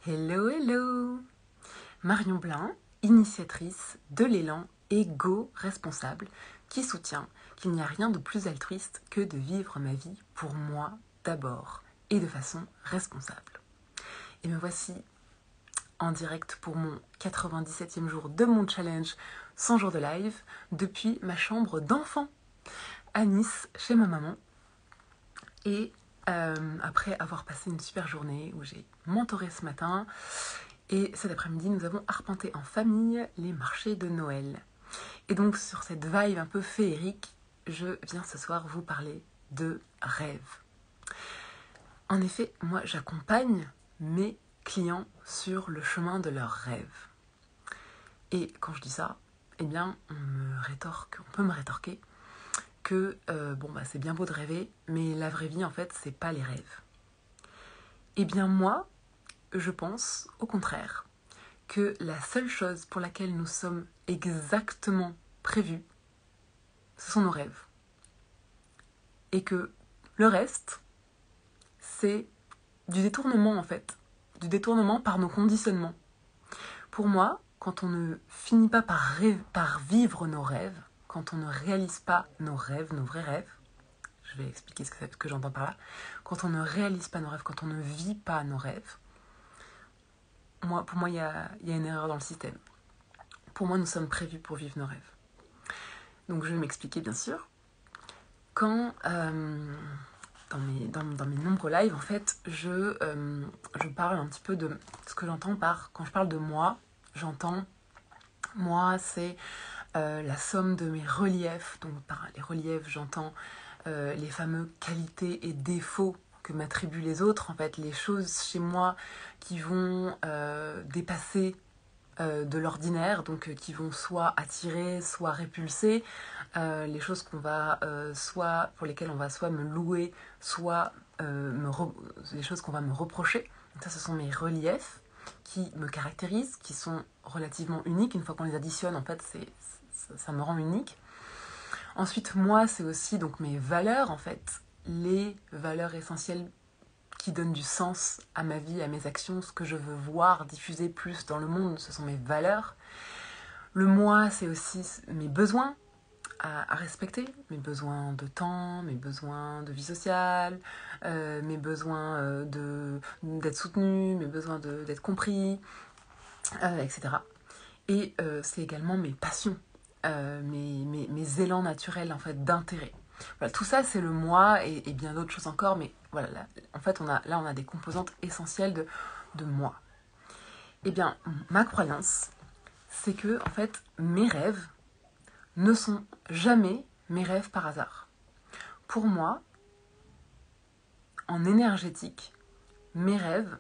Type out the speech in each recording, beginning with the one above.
Hello, hello! Marion Blin, initiatrice de l'élan égo-responsable, qui soutient qu'il n'y a rien de plus altruiste que de vivre ma vie pour moi d'abord et de façon responsable. Et me voici en direct pour mon 97e jour de mon challenge 100 jours de live depuis ma chambre d'enfant à Nice chez ma maman. Et après avoir passé une super journée où j'ai mentoré ce matin, et cet après-midi, nous avons arpenté en famille les marchés de Noël. Et donc, sur cette vibe un peu féerique, je viens ce soir vous parler de rêve. En effet, moi, j'accompagne mes clients sur le chemin de leurs rêves. Et quand je dis ça, eh bien, on peut me rétorquer que c'est bien beau de rêver, mais la vraie vie, en fait, c'est pas les rêves. Eh bien, moi, je pense, au contraire, que la seule chose pour laquelle nous sommes exactement prévus, ce sont nos rêves. Et que le reste, c'est du détournement, en fait. Du détournement par nos conditionnements. Pour moi, quand on ne finit pas par vivre nos rêves, quand on ne réalise pas nos rêves, nos vrais rêves, je vais expliquer ce que j'entends par là, quand on ne réalise pas nos rêves, quand on ne vit pas nos rêves, pour moi, il y a une erreur dans le système. Pour moi, nous sommes prévus pour vivre nos rêves. Donc, je vais m'expliquer, bien sûr. Quand, dans mes nombreux lives, en fait, je parle un petit peu de ce que j'entends par... Quand je parle de moi, j'entends... Moi, c'est la somme de mes reliefs. Donc, par les reliefs, j'entends les fameux qualités et défauts que m'attribuent les autres. En fait, les choses chez moi qui vont dépasser de l'ordinaire, donc qui vont soit attirer, soit répulser, les choses qu'on va pour lesquelles on va soit me louer, soit les choses qu'on va me reprocher. Donc ça, ce sont mes reliefs qui me caractérisent, qui sont relativement uniques. Une fois qu'on les additionne, en fait, ça me rend unique. Ensuite, moi, c'est aussi donc mes valeurs, en fait, les valeurs essentielles qui donnent du sens à ma vie, à mes actions, ce que je veux voir diffuser plus dans le monde, ce sont mes valeurs. Le moi, c'est aussi mes besoins à respecter, mes besoins de temps, mes besoins de vie sociale, mes besoins d'être soutenu, mes besoins d'être compris, etc. Et c'est également mes passions, mes élans naturels en fait, d'intérêt. Voilà, tout ça, c'est le moi et bien d'autres choses encore, mais voilà, en fait, on a des composantes essentielles de moi. Eh bien, ma croyance, c'est que, en fait, mes rêves ne sont jamais mes rêves par hasard. Pour moi, en énergétique, mes rêves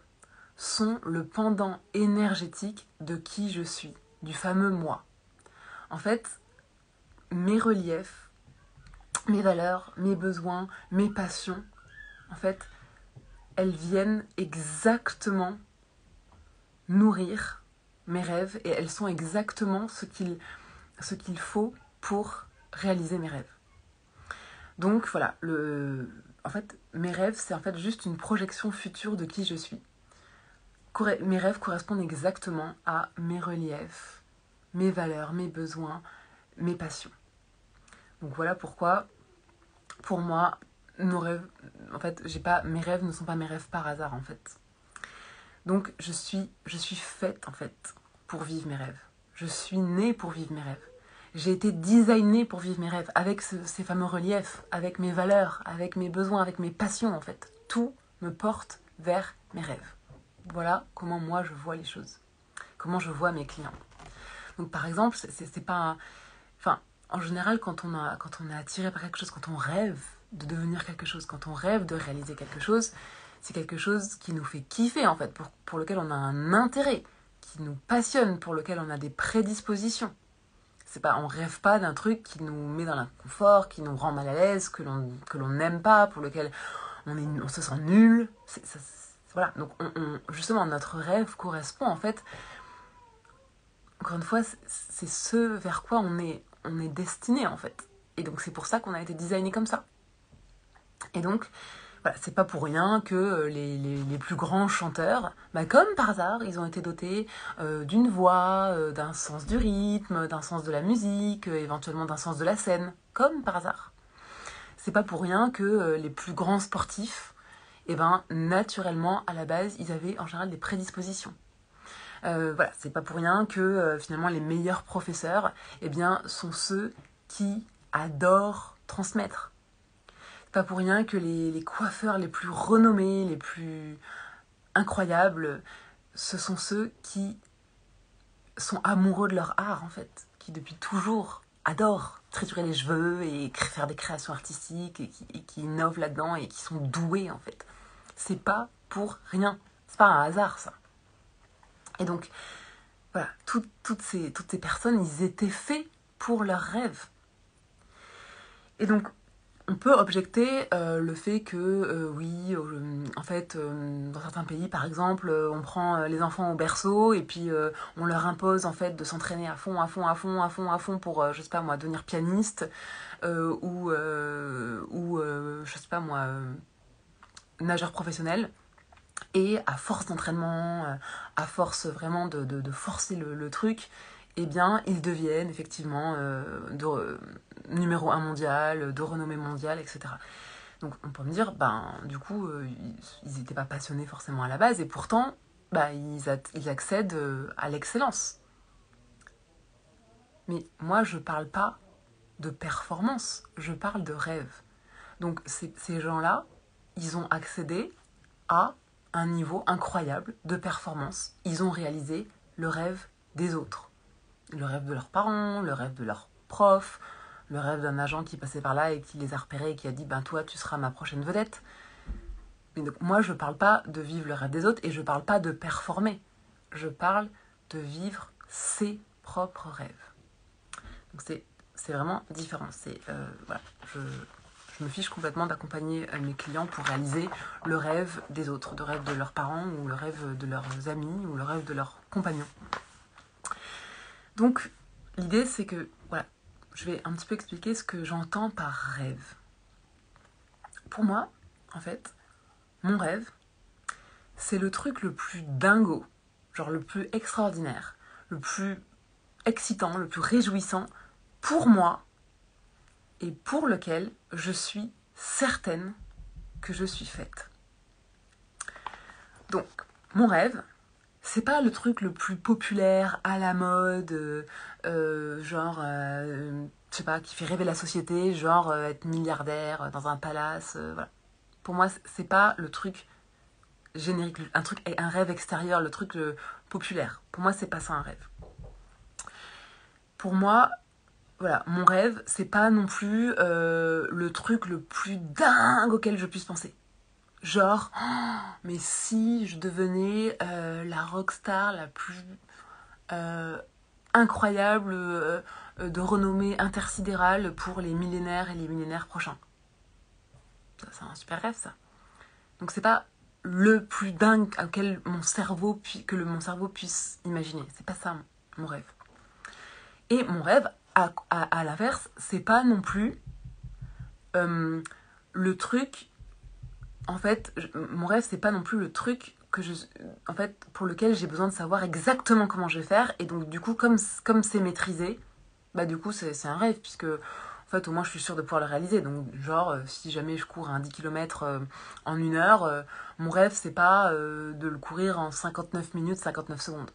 sont le pendant énergétique de qui je suis, du fameux moi. En fait, mes reliefs, mes valeurs, mes besoins, mes passions, en fait, elles viennent exactement nourrir mes rêves et elles sont exactement ce qu'il faut pour réaliser mes rêves. Donc voilà, en fait, mes rêves, c'est en fait juste une projection future de qui je suis. Mes rêves correspondent exactement à mes reliefs, mes valeurs, mes besoins, mes passions. Donc voilà pourquoi, pour moi, nos rêves, en fait, mes rêves ne sont pas mes rêves par hasard, en fait. Donc je suis faite, en fait, pour vivre mes rêves. Je suis née pour vivre mes rêves. J'ai été designée pour vivre mes rêves, avec ces fameux reliefs, avec mes valeurs, avec mes besoins, avec mes passions, en fait. Tout me porte vers mes rêves. Voilà comment moi je vois les choses. Comment je vois mes clients. Donc par exemple, c'est pas... Enfin, en général, quand on est attiré par quelque chose, quand on rêve de devenir quelque chose, quand on rêve de réaliser quelque chose, c'est quelque chose qui nous fait kiffer, en fait, pour lequel on a un intérêt, qui nous passionne, pour lequel on a des prédispositions. On rêve pas d'un truc qui nous met dans l'inconfort, qui nous rend mal à l'aise, que l'on n'aime pas, pour lequel on se sent nul. Voilà. Donc, justement, notre rêve correspond, en fait, encore une fois, c'est ce vers quoi on est destiné, en fait. Et donc, c'est pour ça qu'on a été designé comme ça. Et donc, Voilà, c'est pas pour rien que les plus grands chanteurs, comme par hasard, ils ont été dotés d'une voix, d'un sens du rythme, d'un sens de la musique, éventuellement d'un sens de la scène, comme par hasard. C'est pas pour rien que les plus grands sportifs, naturellement, à la base, ils avaient en général des prédispositions. Voilà, c'est pas pour rien que finalement les meilleurs professeurs, sont ceux qui adorent transmettre. C'est pas pour rien que les coiffeurs les plus renommés, les plus incroyables, ce sont ceux qui sont amoureux de leur art, en fait, qui depuis toujours adorent triturer les cheveux et faire des créations artistiques et qui innovent là-dedans et qui sont doués, en fait. C'est pas pour rien. C'est pas un hasard, ça. Et donc, voilà, toutes ces personnes, ils étaient faits pour leurs rêves. Et donc, on peut objecter le fait que, dans certains pays, par exemple, on prend les enfants au berceau et puis on leur impose en fait de s'entraîner à fond pour, je sais pas moi, devenir pianiste je sais pas moi, nageur professionnel. Et à force d'entraînement, à force vraiment de forcer le truc, ils deviennent effectivement numéro 1 mondial, de renommée mondiale, etc. Donc on peut me dire, du coup, ils n'étaient pas passionnés forcément à la base, et pourtant, ils accèdent à l'excellence. Mais moi, je parle pas de performance, je parle de rêve. Donc ces gens-là, ils ont accédé à un niveau incroyable de performance. Ils ont réalisé le rêve des autres. Le rêve de leurs parents, le rêve de leurs profs, le rêve d'un agent qui passait par là et qui les a repérés et qui a dit toi tu seras ma prochaine vedette. Mais donc, moi je parle pas de vivre le rêve des autres et je parle pas de performer. Je parle de vivre ses propres rêves. Donc c'est vraiment différent. Je me fiche complètement d'accompagner mes clients pour réaliser le rêve des autres, le rêve de leurs parents ou le rêve de leurs amis ou le rêve de leurs compagnons. Donc l'idée c'est que je vais un petit peu expliquer ce que j'entends par rêve. Pour moi, en fait, mon rêve, c'est le truc le plus dingo, genre le plus extraordinaire, le plus excitant, le plus réjouissant pour moi et pour lequel je suis certaine que je suis faite. Donc, mon rêve, c'est pas le truc le plus populaire, à la mode, je sais pas, qui fait rêver la société, genre être milliardaire dans un palace, voilà. Pour moi, c'est pas le truc générique, un rêve extérieur, le truc populaire. Pour moi, c'est pas ça un rêve. Pour moi, voilà, mon rêve, c'est pas non plus le truc le plus dingue auquel je puisse penser. Genre, mais si je devenais la rockstar la plus incroyable de renommée intersidérale pour les millénaires et les millénaires prochains. Ça, c'est un super rêve, ça. Donc c'est pas le plus dingue auquel mon cerveau puisse imaginer. C'est pas ça mon rêve. Et mon rêve, à l'inverse, c'est pas non plus le truc. En fait, mon rêve, c'est pas non plus le truc pour lequel j'ai besoin de savoir exactement comment je vais faire. Et donc, du coup, comme c'est maîtrisé, du coup, c'est un rêve, puisque, en fait, au moins, je suis sûre de pouvoir le réaliser. Donc, genre, si jamais je cours un 10 km en 1 heure, mon rêve, c'est pas de le courir en 59 minutes, 59 secondes.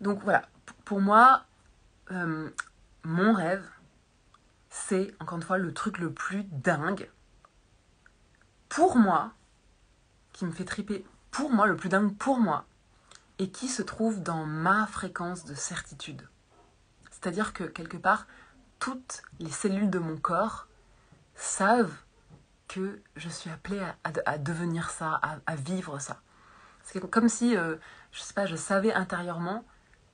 Donc, voilà. Pour moi, mon rêve, c'est, encore une fois, le truc le plus dingue pour moi, qui me fait triper pour moi, le plus dingue pour moi, et qui se trouve dans ma fréquence de certitude. C'est-à-dire que, quelque part, toutes les cellules de mon corps savent que je suis appelée à devenir ça, à vivre ça. C'est comme si, je sais pas, je savais intérieurement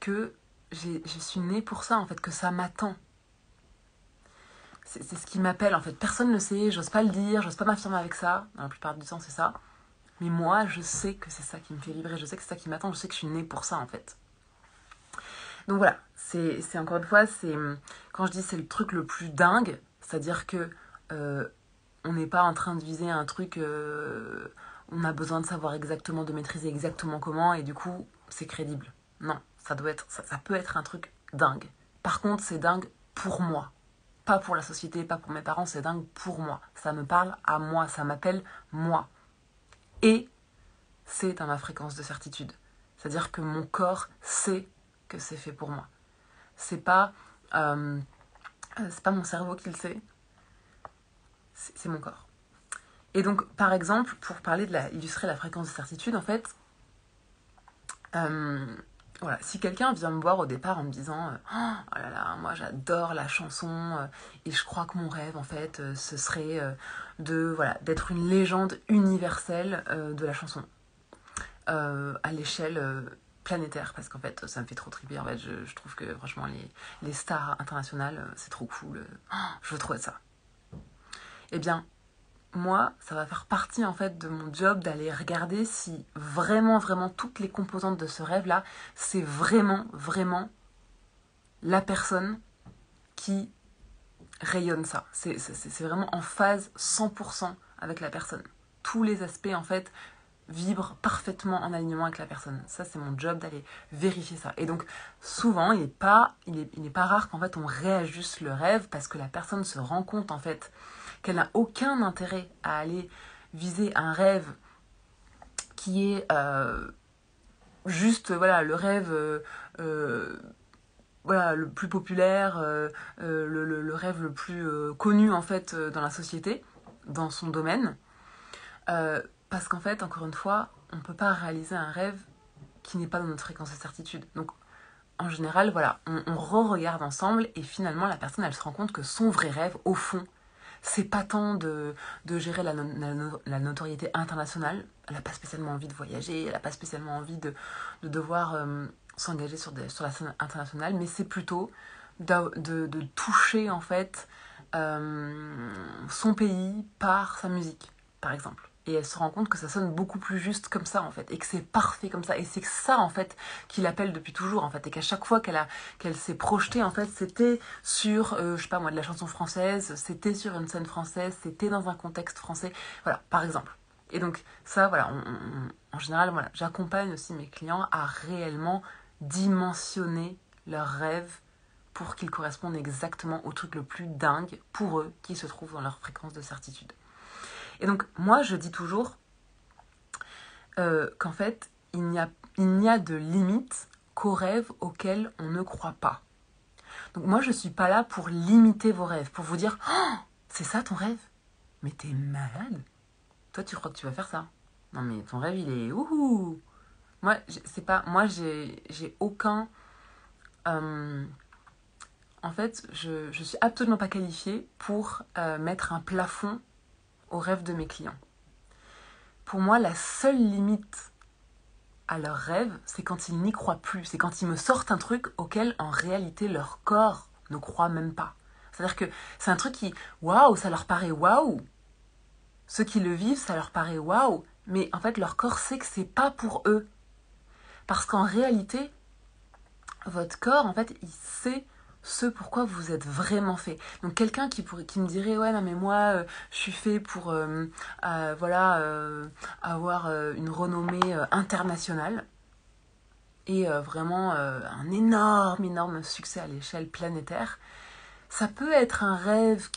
que je suis née pour ça, en fait, que ça m'attend. C'est ce qui m'appelle, en fait. Personne ne le sait, j'ose pas le dire, j'ose pas m'affirmer avec ça. Dans la plupart du temps, c'est ça. Mais moi, je sais que c'est ça qui me fait vibrer, je sais que c'est ça qui m'attend, je sais que je suis née pour ça, en fait. Donc voilà, c'est encore une fois, quand je dis c'est le truc le plus dingue, c'est-à-dire que on n'est pas en train de viser un truc, on a besoin de savoir exactement, de maîtriser exactement comment, et du coup, c'est crédible. Non, ça peut être un truc dingue. Par contre, c'est dingue pour moi. Pas pour la société, pas pour mes parents, c'est dingue pour moi. Ça me parle à moi, ça m'appelle moi. Et c'est dans ma fréquence de certitude. C'est-à-dire que mon corps sait que c'est fait pour moi. C'est pas mon cerveau qui le sait, c'est mon corps. Et donc, par exemple, pour illustrer la fréquence de certitude, en fait, voilà, si quelqu'un vient me voir au départ en me disant oh là là, moi j'adore la chanson et je crois que mon rêve, en fait, ce serait d'être une légende universelle de la chanson à l'échelle planétaire, parce qu'en fait ça me fait trop triper. En fait, je trouve que franchement les stars internationales, c'est trop cool, je veux trop être ça. Eh bien, moi, ça va faire partie en fait de mon job d'aller regarder si vraiment, vraiment toutes les composantes de ce rêve-là, c'est vraiment, vraiment la personne qui rayonne ça. C'est vraiment en phase 100% avec la personne. Tous les aspects en fait vibrent parfaitement en alignement avec la personne. Ça, c'est mon job d'aller vérifier ça. Et donc, souvent, il n'est pas rare qu'en fait on réajuste le rêve parce que la personne se rend compte en fait qu'elle n'a aucun intérêt à aller viser un rêve qui est juste le rêve le plus populaire, le rêve le plus connu en fait dans la société, dans son domaine. Parce qu'en fait, encore une fois, on ne peut pas réaliser un rêve qui n'est pas dans notre fréquence de certitude. Donc, en général, voilà, on re-regarde ensemble et finalement, la personne, elle se rend compte que son vrai rêve, au fond, c'est pas tant de gérer la notoriété internationale. Elle n'a pas spécialement envie de voyager, elle n'a pas spécialement envie de devoir s'engager sur la scène internationale, mais c'est plutôt de toucher en fait son pays par sa musique, par exemple. Et elle se rend compte que ça sonne beaucoup plus juste comme ça en fait, et que c'est parfait comme ça, et c'est ça en fait qui l'appelle depuis toujours en fait, et qu'à chaque fois qu'elle s'est projetée en fait, c'était sur je sais pas moi, de la chanson française, c'était sur une scène française, c'était dans un contexte français, voilà, par exemple. Et donc ça, voilà, en général, voilà, j'accompagne aussi mes clients à réellement dimensionner leurs rêves pour qu'ils correspondent exactement au truc le plus dingue pour eux qui se trouve dans leur fréquence de certitude. Et donc, moi, je dis toujours qu'en fait, il n'y a de limite qu'aux rêves auxquels on ne croit pas. Donc, moi, je ne suis pas là pour limiter vos rêves, pour vous dire « Oh, c'est ça ton rêve ? Mais t'es malade ? Toi, tu crois que tu vas faire ça ? Non, mais ton rêve, il est... Ouhou !» Moi, j'ai aucun... en fait, je suis absolument pas qualifiée pour mettre un plafond aux rêves de mes clients. Pour moi, la seule limite à leurs rêves, c'est quand ils n'y croient plus. C'est quand ils me sortent un truc auquel, en réalité, leur corps ne croit même pas. C'est-à-dire que c'est un truc qui, waouh, ça leur paraît waouh. Ceux qui le vivent, ça leur paraît waouh. Mais en fait, leur corps sait que c'est pas pour eux. Parce qu'en réalité, votre corps, en fait, il sait ce pourquoi vous êtes vraiment fait. Donc quelqu'un qui me dirait ouais non mais moi je suis fait pour avoir une renommée internationale et vraiment un énorme succès à l'échelle planétaire, ça peut être un rêve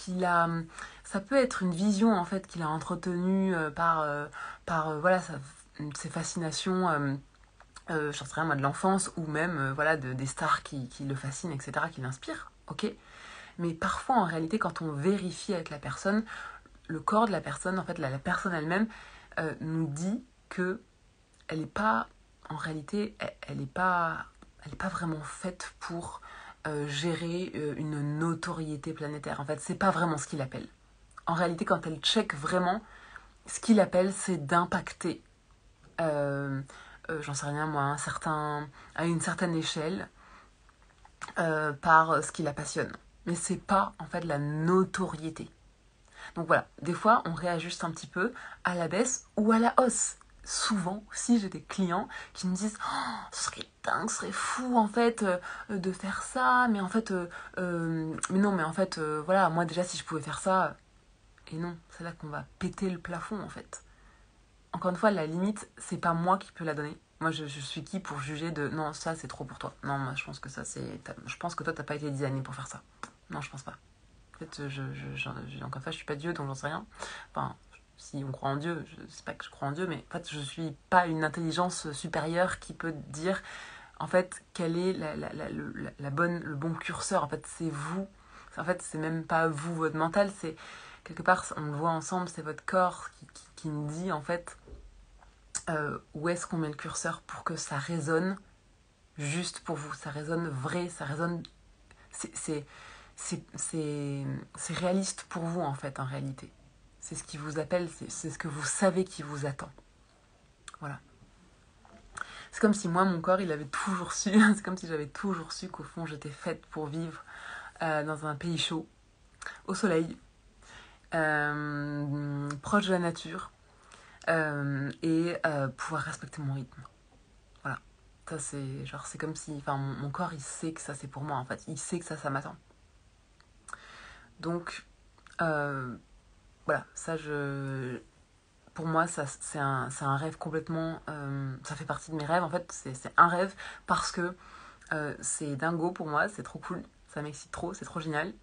ça peut être une vision en fait qu'il a entretenue par ses fascinations j'en sais rien moi de l'enfance ou même des stars qui le fascinent, etc., qui l'inspirent, ok. Mais parfois en réalité quand on vérifie avec la personne, le corps de la personne, en fait la personne elle-même nous dit que elle est pas, en réalité elle est pas vraiment faite pour gérer une notoriété planétaire. En fait c'est pas vraiment ce qu'il appelle. En réalité quand elle check vraiment, ce qu'il appelle c'est d'impacter j'en sais rien moi, à une certaine échelle par ce qui la passionne. Mais c'est pas en fait la notoriété. Donc voilà, des fois on réajuste un petit peu à la baisse ou à la hausse. Souvent aussi j'ai des clients qui me disent oh, ce serait dingue, ce serait fou en fait de faire ça, mais en fait mais non mais en fait voilà, moi déjà si je pouvais faire ça, Et non, c'est là qu'on va péter le plafond en fait. Encore une fois, la limite, c'est pas moi qui peux la donner. Moi, je suis qui pour juger de non, ça c'est trop pour toi. Non, moi je pense que ça c'est. Je pense que toi t'as pas été designé pour faire ça. Non, je pense pas. En fait, encore une fois, je suis pas Dieu donc j'en sais rien. Enfin, si on croit en Dieu, je sais pas que je crois en Dieu, mais en fait, je suis pas une intelligence supérieure qui peut dire en fait quel est le bon curseur. En fait, c'est vous. En fait, c'est même pas vous, votre mental, c'est quelque part, on le voit ensemble, c'est votre corps qui me dit en fait où est-ce qu'on met le curseur pour que ça résonne juste pour vous, ça résonne vrai, ça résonne... C'est réaliste pour vous en fait, en réalité. C'est ce qui vous appelle, c'est ce que vous savez qui vous attend. Voilà. C'est comme si moi, mon corps, il avait toujours su, c'est comme si j'avais toujours su qu'au fond, j'étais faite pour vivre dans un pays chaud, au soleil, proche de la nature, et pouvoir respecter mon rythme. Voilà. Ça, c'est comme si, enfin, mon corps, il sait que ça, c'est pour moi, en fait. Il sait que ça m'attend. Donc, voilà, ça, pour moi, ça, c'est un rêve complètement... ça fait partie de mes rêves, en fait, c'est un rêve parce que c'est dingo pour moi, c'est trop cool, ça m'excite trop, c'est trop génial.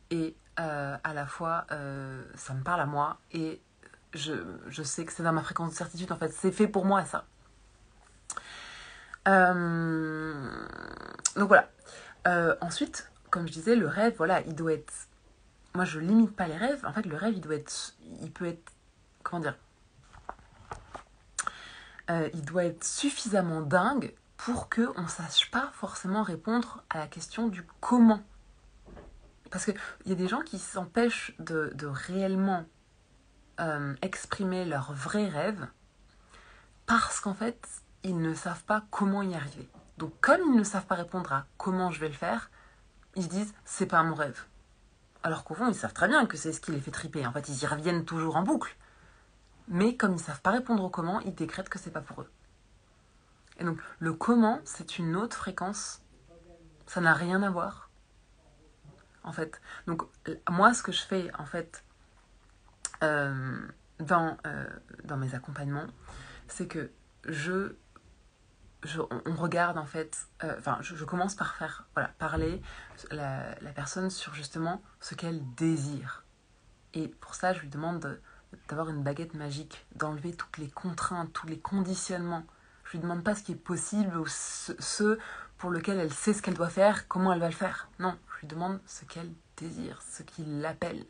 Et à la fois, ça me parle à moi et je sais que c'est dans ma fréquence de certitude, en fait, c'est fait pour moi, ça. Donc voilà. Ensuite, comme je disais, le rêve, voilà, il doit être... Moi, je limite pas les rêves. En fait, le rêve, il peut être... Comment dire il doit être suffisamment dingue pour qu'on ne sache pas forcément répondre à la question du comment. Parce qu'il y a des gens qui s'empêchent de réellement exprimer leurs vrais rêves parce qu'en fait, ils ne savent pas comment y arriver. Donc, comme ils ne savent pas répondre à comment je vais le faire, ils se disent c'est pas mon rêve. Alors qu'au fond, ils savent très bien que c'est ce qui les fait triper. En fait, ils y reviennent toujours en boucle. Mais comme ils ne savent pas répondre au comment, ils décrètent que c'est pas pour eux. Et donc, le comment, c'est une autre fréquence. Ça n'a rien à voir. En fait. Donc, moi, ce que je fais, en fait, dans mes accompagnements, c'est que on regarde, en fait... je commence par faire, voilà, parler la personne sur, justement, ce qu'elle désire. Et pour ça, je lui demande d'avoir une baguette magique, d'enlever toutes les contraintes, tous les conditionnements. Je lui demande pas ce qui est possible ou ce pour lequel elle sait ce qu'elle doit faire, comment elle va le faire. Non, je lui demande ce qu'elle désire, ce qui l'appelle.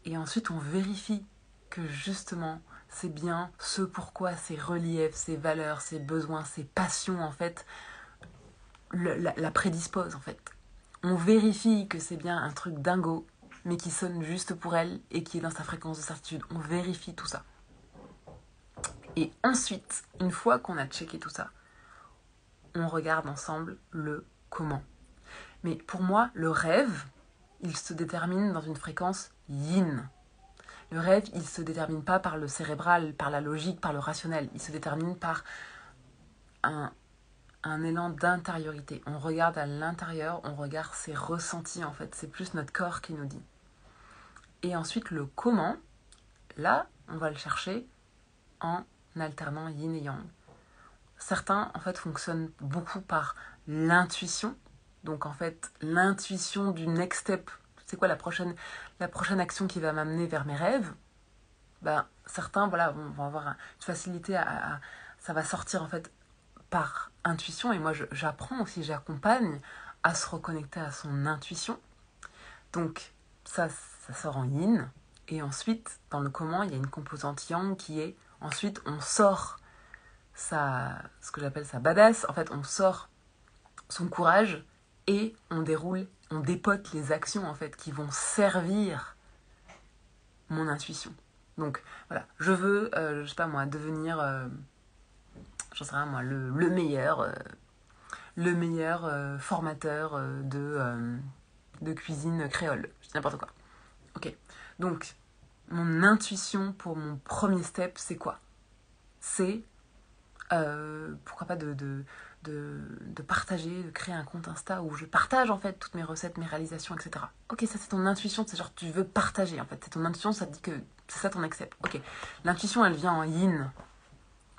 Et ensuite, on vérifie que justement, c'est bien ce pourquoi ses reliefs, ses valeurs, ses besoins, ses passions, en fait, la prédisposent, en fait. On vérifie que c'est bien un truc dingo, mais qui sonne juste pour elle et qui est dans sa fréquence de certitude. On vérifie tout ça. Et ensuite, une fois qu'on a checké tout ça, on regarde ensemble le comment. Mais pour moi, le rêve, il se détermine dans une fréquence yin. Le rêve, il ne se détermine pas par le cérébral, par la logique, par le rationnel. Il se détermine par un élan d'intériorité. On regarde à l'intérieur, on regarde ses ressentis en fait. C'est plus notre corps qui nous dit. Et ensuite, le comment, là, on va le chercher en alternant yin et yang. Certains, en fait, fonctionnent beaucoup par l'intuition. Donc, en fait, l'intuition du next step. C'est quoi la prochaine action qui va m'amener vers mes rêves? Ben, certains, voilà, vont avoir une facilité ça va sortir, en fait, par intuition. Et moi, j'apprends aussi, j'accompagne à se reconnecter à son intuition. Donc, ça sort en yin. Et ensuite, dans le comment, il y a une composante yang qui est... Ensuite, on sort ce que j'appelle sa badass. En fait, on sort son courage et on dépote les actions, en fait, qui vont servir mon intuition. Donc, voilà, je veux, je sais pas moi, devenir, j'en sais rien moi, le meilleur formateur de cuisine créole. Je dis n'importe quoi. Ok, donc mon intuition pour mon premier step, c'est quoi? C'est pourquoi pas de de partager, de créer un compte Insta où je partage en fait toutes mes recettes, mes réalisations, etc. Ok, ça c'est ton intuition, c'est genre tu veux partager en fait. C'est ton intuition, ça te dit que c'est ça ton accept. Ok, l'intuition elle vient en yin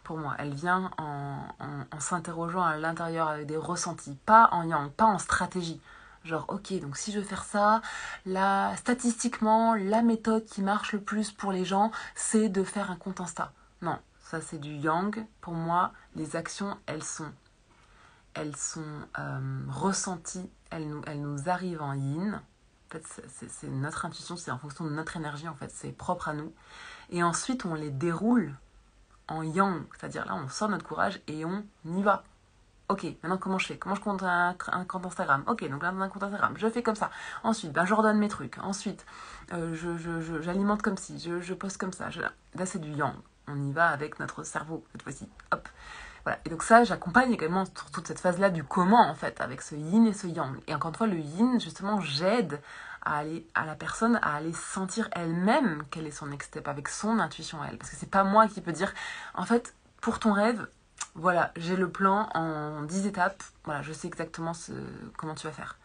pour moi. Elle vient en s'interrogeant à l'intérieur avec des ressentis, pas en yang, pas en stratégie. Genre, ok, donc si je veux faire ça, là, statistiquement, la méthode qui marche le plus pour les gens, c'est de faire un compte Insta. Non, ça c'est du yang. Pour moi, les actions, elles sont ressenties, elles nous arrivent en yin. En fait, c'est notre intuition, c'est en fonction de notre énergie, en fait, c'est propre à nous. Et ensuite, on les déroule en yang, c'est-à-dire là, on sort notre courage et on y va. Ok, maintenant comment je fais? Comment je compte un compte Instagram? Ok, donc là, dans un compte Instagram, je fais comme ça. Ensuite, ben, j'ordonne mes trucs. Ensuite, j'alimente comme ci, je poste comme ça. Là, c'est du yang. On y va avec notre cerveau, cette fois-ci. Hop. Voilà. Et donc ça, j'accompagne également sur toute cette phase-là du comment, en fait, avec ce yin et ce yang. Et encore une fois, le yin, justement, j'aide à la personne à aller sentir elle-même quel est son next step, avec son intuition à elle. Parce que c'est pas moi qui peux dire, en fait, pour ton rêve, voilà, j'ai le plan en 10 étapes, voilà, je sais exactement comment tu vas faire.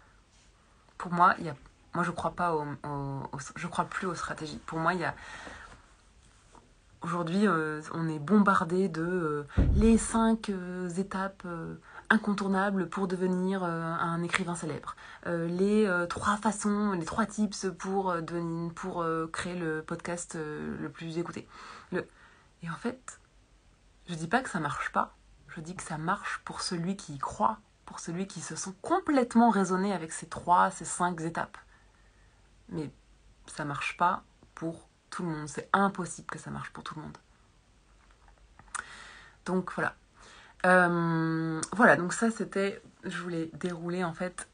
Pour moi, moi je crois pas je crois plus aux stratégies. Pour moi, aujourd'hui, on est bombardé de les 5 étapes incontournables pour devenir un écrivain célèbre. Les 3 façons, les 3 tips pour créer le podcast le plus écouté. Et en fait, je dis pas que ça marche pas. Je dis que ça marche pour celui qui y croit, pour celui qui se sent complètement raisonné avec ces 5 étapes. Mais ça marche pas pour tout le monde. C'est impossible que ça marche pour tout le monde. Donc voilà. Voilà, donc ça c'était... Je voulais dérouler en fait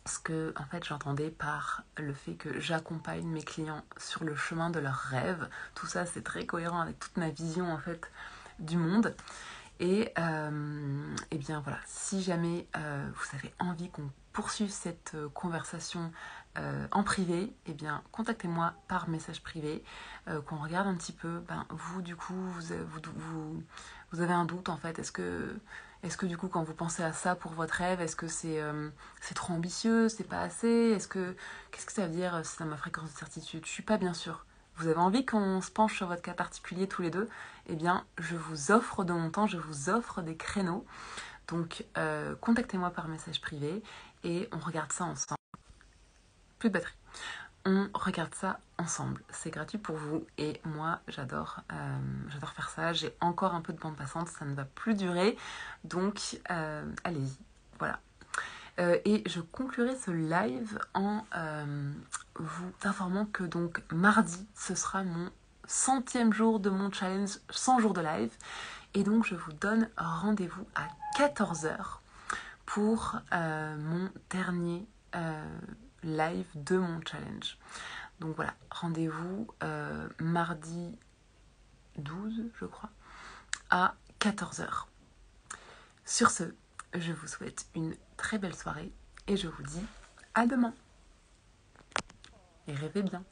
ce que en fait j'entendais par le fait que j'accompagne mes clients sur le chemin de leurs rêves. Tout ça c'est très cohérent avec toute ma vision en fait du monde. Et bien voilà, si jamais vous avez envie qu'on poursuive cette conversation en privé, et bien contactez-moi par message privé, qu'on regarde un petit peu, vous du coup, vous avez un doute en fait, est-ce que du coup quand vous pensez à ça pour votre rêve, est-ce que c'est trop ambitieux, c'est pas assez, qu'est-ce que ça veut dire, c'est dans ma fréquence de certitude? Je suis pas bien sûre. Vous avez envie qu'on se penche sur votre cas particulier tous les deux, eh bien, je vous offre de mon temps, je vous offre des créneaux. Donc, contactez-moi par message privé et on regarde ça ensemble. Plus de batterie. On regarde ça ensemble. C'est gratuit pour vous et moi, j'adore faire ça. J'ai encore un peu de bande passante, ça ne va plus durer. Donc, allez-y. Voilà. Et je conclurai ce live en vous informant que donc mardi, ce sera mon 100e jour de mon challenge 100 jours de live. Et donc je vous donne rendez-vous à 14h pour mon dernier live de mon challenge. Donc voilà, rendez-vous mardi 12, je crois, à 14h. Sur ce, je vous souhaite une très belle soirée et je vous dis à demain. Et rêvez bien.